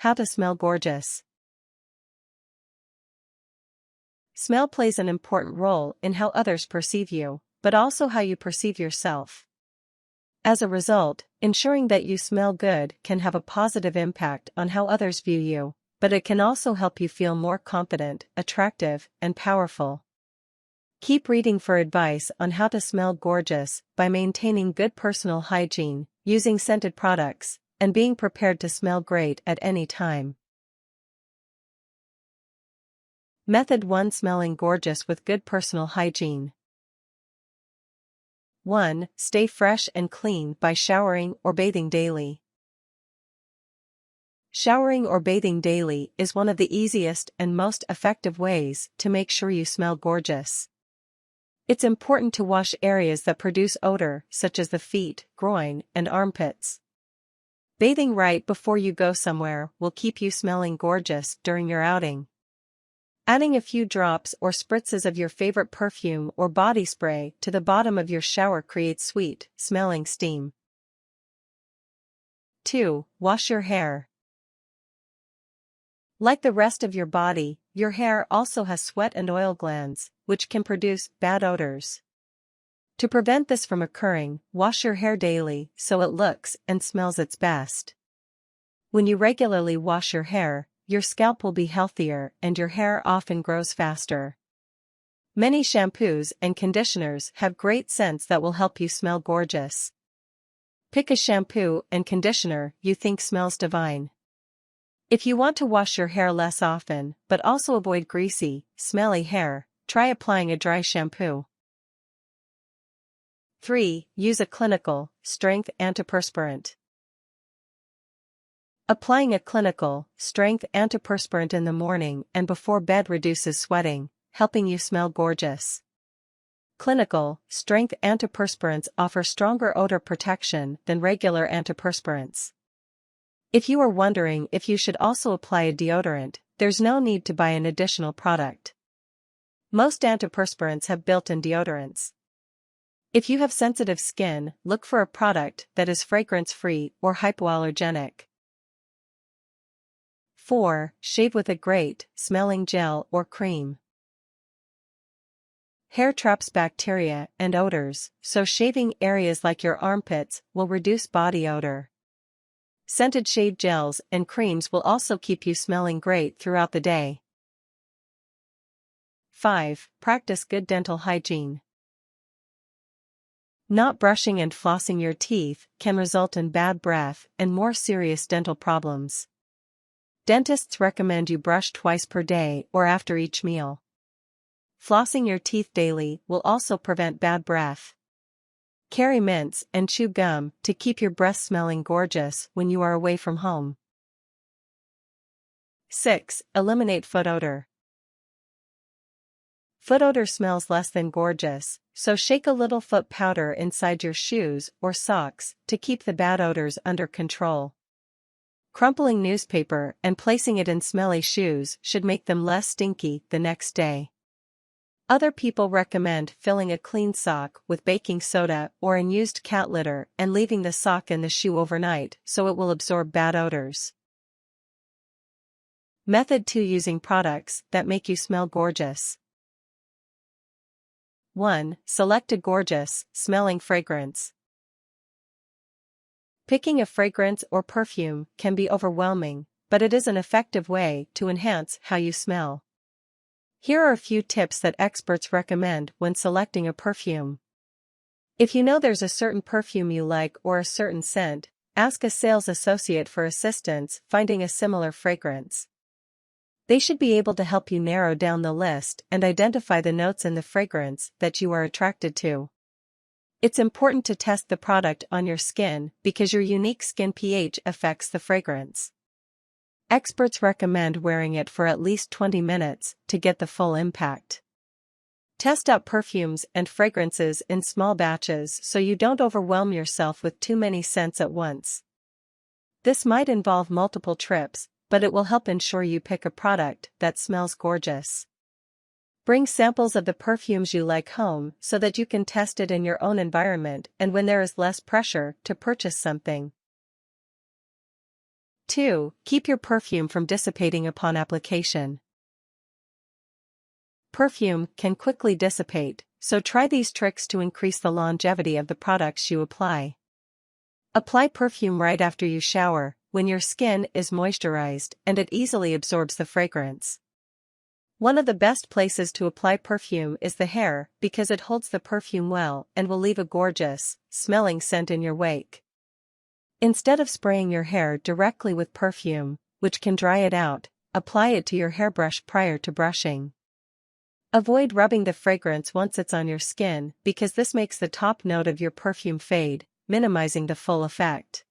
How to smell gorgeous. Smell plays an important role in how others perceive you, but also how you perceive yourself. As a result, ensuring that you smell good can have a positive impact on how others view you, but it can also help you feel more confident, attractive, and powerful. Keep reading for advice on how to smell gorgeous by maintaining good personal hygiene, using scented products, and being prepared to smell great at any time. Method 1: Smelling gorgeous with good personal hygiene. 1. Stay fresh and clean by showering or bathing daily. Showering or bathing daily is one of the easiest and most effective ways to make sure you smell gorgeous. It's important to wash areas that produce odor, such as the feet, groin, and armpits. Bathing right before you go somewhere will keep you smelling gorgeous during your outing. Adding a few drops or spritzes of your favorite perfume or body spray to the bottom of your shower creates sweet, smelling steam. 2. Wash your hair. Like the rest of your body, your hair also has sweat and oil glands, which can produce bad odors. To prevent this from occurring, wash your hair daily so it looks and smells its best. When you regularly wash your hair, your scalp will be healthier and your hair often grows faster. Many shampoos and conditioners have great scents that will help you smell gorgeous. Pick a shampoo and conditioner you think smells divine. If you want to wash your hair less often but also avoid greasy, smelly hair, try applying a dry shampoo. 3. Use a clinical, strength antiperspirant. Applying a clinical, strength antiperspirant in the morning and before bed reduces sweating, helping you smell gorgeous. Clinical, strength antiperspirants offer stronger odor protection than regular antiperspirants. If you are wondering if you should also apply a deodorant, there's no need to buy an additional product. Most antiperspirants have built-in deodorants. If you have sensitive skin, look for a product that is fragrance-free or hypoallergenic. 4. Shave with a great, smelling gel or cream. Hair traps bacteria and odors, so shaving areas like your armpits will reduce body odor. Scented shave gels and creams will also keep you smelling great throughout the day. 5. Practice good dental hygiene. Not brushing and flossing your teeth can result in bad breath and more serious dental problems. Dentists recommend you brush twice per day or after each meal. Flossing your teeth daily will also prevent bad breath. Carry mints and chew gum to keep your breath smelling gorgeous when you are away from home. 6. Eliminate foot odor. Foot odor smells less than gorgeous, so shake a little foot powder inside your shoes or socks to keep the bad odors under control. Crumpling newspaper and placing it in smelly shoes should make them less stinky the next day. Other people recommend filling a clean sock with baking soda or unused cat litter and leaving the sock in the shoe overnight so it will absorb bad odors. Method 2: Using products that make you smell gorgeous. 1. Select a gorgeous, smelling fragrance. Picking a fragrance or perfume can be overwhelming, but it is an effective way to enhance how you smell. Here are a few tips that experts recommend when selecting a perfume. If you know there's a certain perfume you like or a certain scent, ask a sales associate for assistance finding a similar fragrance. They should be able to help you narrow down the list and identify the notes in the fragrance that you are attracted to. It's important to test the product on your skin because your unique skin pH affects the fragrance. Experts recommend wearing it for at least 20 minutes to get the full impact. Test out perfumes and fragrances in small batches so you don't overwhelm yourself with too many scents at once. This might involve multiple trips, but it will help ensure you pick a product that smells gorgeous. Bring samples of the perfumes you like home so that you can test it in your own environment and when there is less pressure to purchase something. 2. Keep your perfume from dissipating upon application. Perfume can quickly dissipate, so try these tricks to increase the longevity of the products you apply. Apply perfume right after you shower, when your skin is moisturized and it easily absorbs the fragrance. One of the best places to apply perfume is the hair because it holds the perfume well and will leave a gorgeous, smelling scent in your wake. Instead of spraying your hair directly with perfume, which can dry it out, apply it to your hairbrush prior to brushing. Avoid rubbing the fragrance once it's on your skin because this makes the top note of your perfume fade, minimizing the full effect.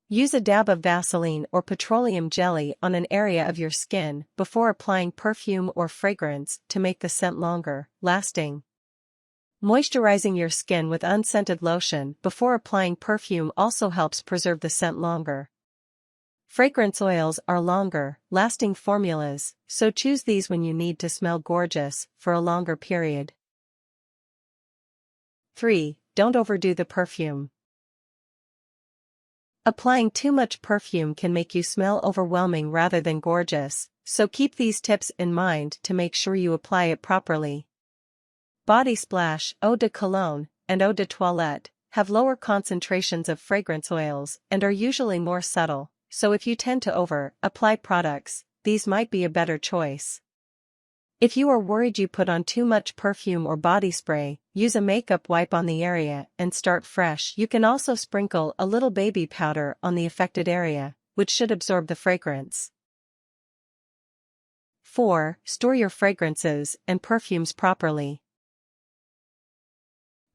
Use a dab of Vaseline or petroleum jelly on an area of your skin before applying perfume or fragrance to make the scent longer, lasting. Moisturizing your skin with unscented lotion before applying perfume also helps preserve the scent longer. Fragrance oils are longer, lasting formulas, so choose these when you need to smell gorgeous for a longer period. 3. Don't overdo the perfume. Applying too much perfume can make you smell overwhelming rather than gorgeous, so keep these tips in mind to make sure you apply it properly. Body Splash, Eau de Cologne, and Eau de Toilette have lower concentrations of fragrance oils and are usually more subtle, so if you tend to over-apply products, these might be a better choice. If you are worried you put on too much perfume or body spray, use a makeup wipe on the area and start fresh. You can also sprinkle a little baby powder on the affected area, which should absorb the fragrance. 4. Store your fragrances and perfumes properly.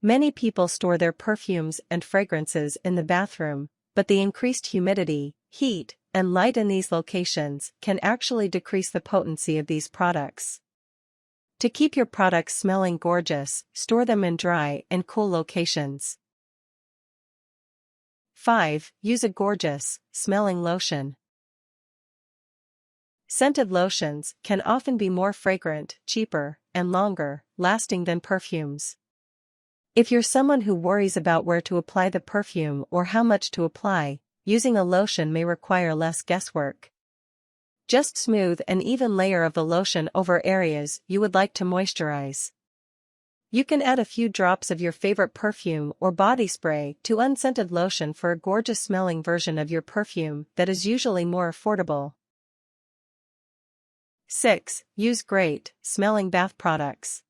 Many people store their perfumes and fragrances in the bathroom, but the increased humidity, heat, and light in these locations can actually decrease the potency of these products. To keep your products smelling gorgeous, store them in dry and cool locations. 5. Use a gorgeous, smelling lotion. Scented lotions can often be more fragrant, cheaper, and longer lasting than perfumes. If you're someone who worries about where to apply the perfume or how much to apply, using a lotion may require less guesswork. Just smooth an even layer of the lotion over areas you would like to moisturize. You can add a few drops of your favorite perfume or body spray to unscented lotion for a gorgeous smelling version of your perfume that is usually more affordable. 6. Use great, smelling bath products.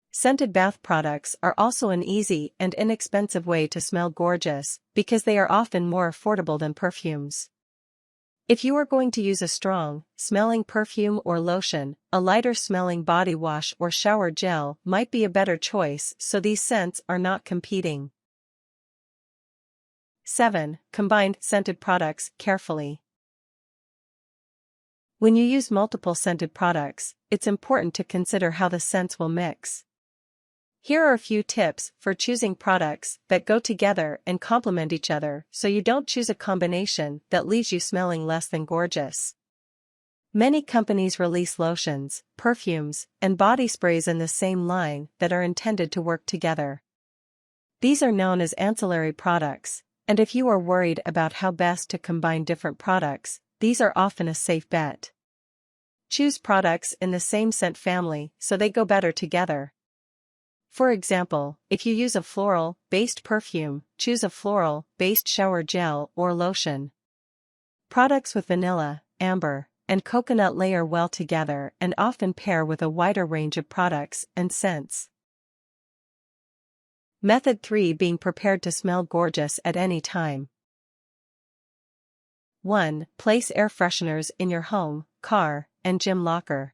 Scented bath products are also an easy and inexpensive way to smell gorgeous because they are often more affordable than perfumes. If you are going to use a strong, smelling perfume or lotion, a lighter smelling body wash or shower gel might be a better choice so these scents are not competing. 7. Combine scented products carefully. When you use multiple scented products, it's important to consider how the scents will mix. Here are a few tips for choosing products that go together and complement each other so you don't choose a combination that leaves you smelling less than gorgeous. Many companies release lotions, perfumes, and body sprays in the same line that are intended to work together. These are known as ancillary products, and if you are worried about how best to combine different products, these are often a safe bet. Choose products in the same scent family so they go better together. For example, if you use a floral-based perfume, choose a floral-based shower gel or lotion. Products with vanilla, amber, and coconut layer well together and often pair with a wider range of products and scents. Method 3. Being prepared to smell gorgeous at any time. 1. Place air fresheners in your home, car, and gym locker.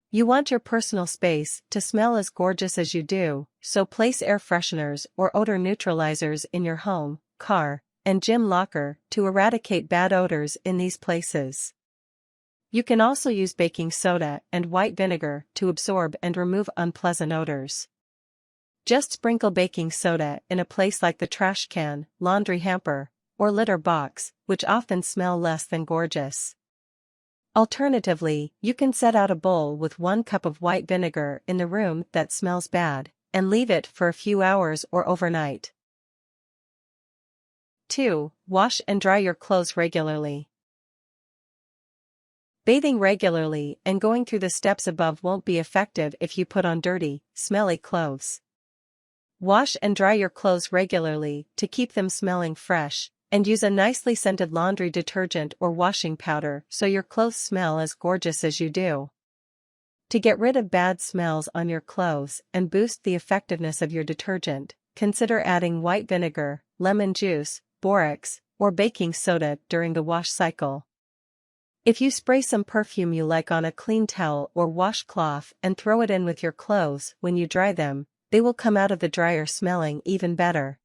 You want your personal space to smell as gorgeous as you do, so place air fresheners or odor neutralizers in your home, car, and gym locker to eradicate bad odors in these places. You can also use baking soda and white vinegar to absorb and remove unpleasant odors. Just sprinkle baking soda in a place like the trash can, laundry hamper, or litter box, which often smell less than gorgeous. Alternatively, you can set out a bowl with 1 cup of white vinegar in the room that smells bad, and leave it for a few hours or overnight. 2. Wash and dry your clothes regularly. Bathing regularly and going through the steps above won't be effective if you put on dirty, smelly clothes. Wash and dry your clothes regularly to keep them smelling fresh, and use a nicely scented laundry detergent or washing powder so your clothes smell as gorgeous as you do. To get rid of bad smells on your clothes and boost the effectiveness of your detergent, consider adding white vinegar, lemon juice, borax, or baking soda during the wash cycle. If you spray some perfume you like on a clean towel or washcloth and throw it in with your clothes when you dry them, they will come out of the dryer smelling even better.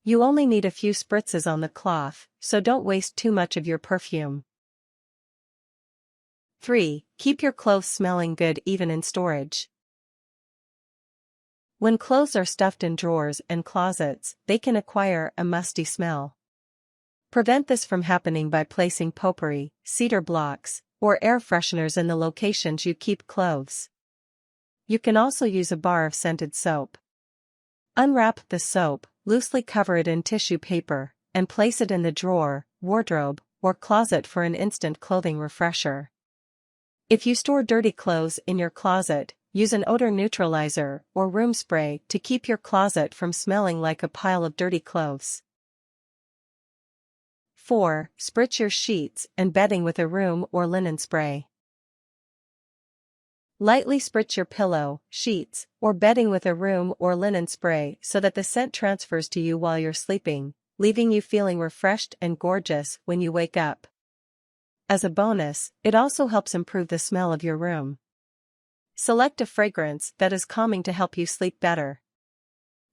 You only need a few spritzes on the cloth, so don't waste too much of your perfume. 3. Keep your clothes smelling good even in storage. When clothes are stuffed in drawers and closets, they can acquire a musty smell. Prevent this from happening by placing potpourri, cedar blocks, or air fresheners in the locations you keep clothes. You can also use a bar of scented soap. Unwrap the soap, loosely cover it in tissue paper, and place it in the drawer, wardrobe, or closet for an instant clothing refresher. If you store dirty clothes in your closet, use an odor neutralizer or room spray to keep your closet from smelling like a pile of dirty clothes. 4. Spritz your sheets and bedding with a room or linen spray. Lightly spritz your pillow, sheets, or bedding with a room or linen spray so that the scent transfers to you while you're sleeping, leaving you feeling refreshed and gorgeous when you wake up. As a bonus, it also helps improve the smell of your room. Select a fragrance that is calming to help you sleep better.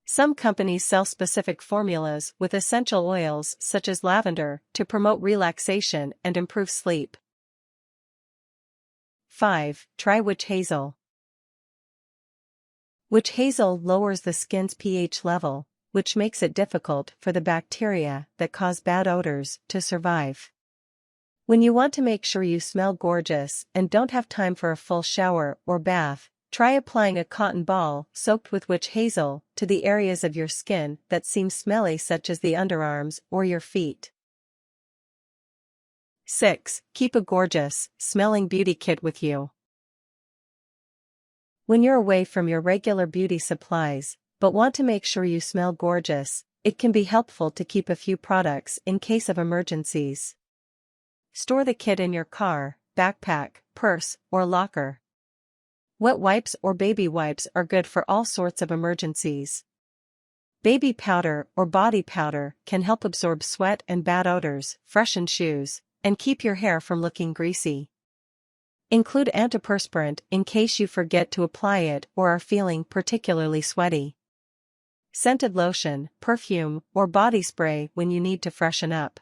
Some companies sell specific formulas with essential oils such as lavender to promote relaxation and improve sleep. 5. Try witch hazel. Witch hazel lowers the skin's pH level, which makes it difficult for the bacteria that cause bad odors to survive. When you want to make sure you smell gorgeous and don't have time for a full shower or bath, try applying a cotton ball soaked with witch hazel to the areas of your skin that seem smelly, such as the underarms or your feet. 6. Keep a gorgeous, smelling beauty kit with you. When you're away from your regular beauty supplies, but want to make sure you smell gorgeous, it can be helpful to keep a few products in case of emergencies. Store the kit in your car, backpack, purse, or locker. Wet wipes or baby wipes are good for all sorts of emergencies. Baby powder or body powder can help absorb sweat and bad odors, freshen shoes, and keep your hair from looking greasy. Include antiperspirant in case you forget to apply it or are feeling particularly sweaty. Scented lotion, perfume, or body spray when you need to freshen up.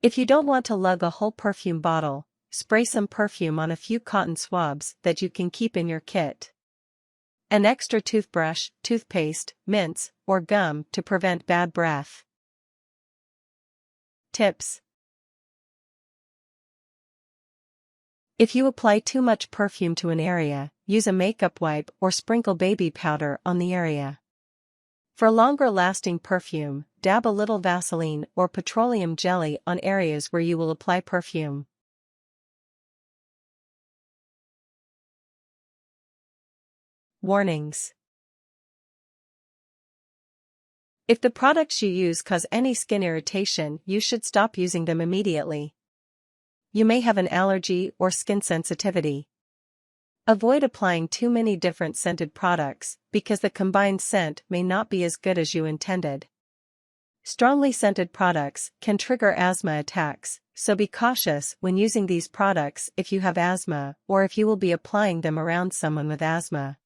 If you don't want to lug a whole perfume bottle, spray some perfume on a few cotton swabs that you can keep in your kit. An extra toothbrush, toothpaste, mints, or gum to prevent bad breath. Tips. If you apply too much perfume to an area, use a makeup wipe or sprinkle baby powder on the area. For longer-lasting perfume, dab a little Vaseline or petroleum jelly on areas where you will apply perfume. Warnings. If the products you use cause any skin irritation, you should stop using them immediately. You may have an allergy or skin sensitivity. Avoid applying too many different scented products, because the combined scent may not be as good as you intended. Strongly scented products can trigger asthma attacks, so be cautious when using these products if you have asthma or if you will be applying them around someone with asthma.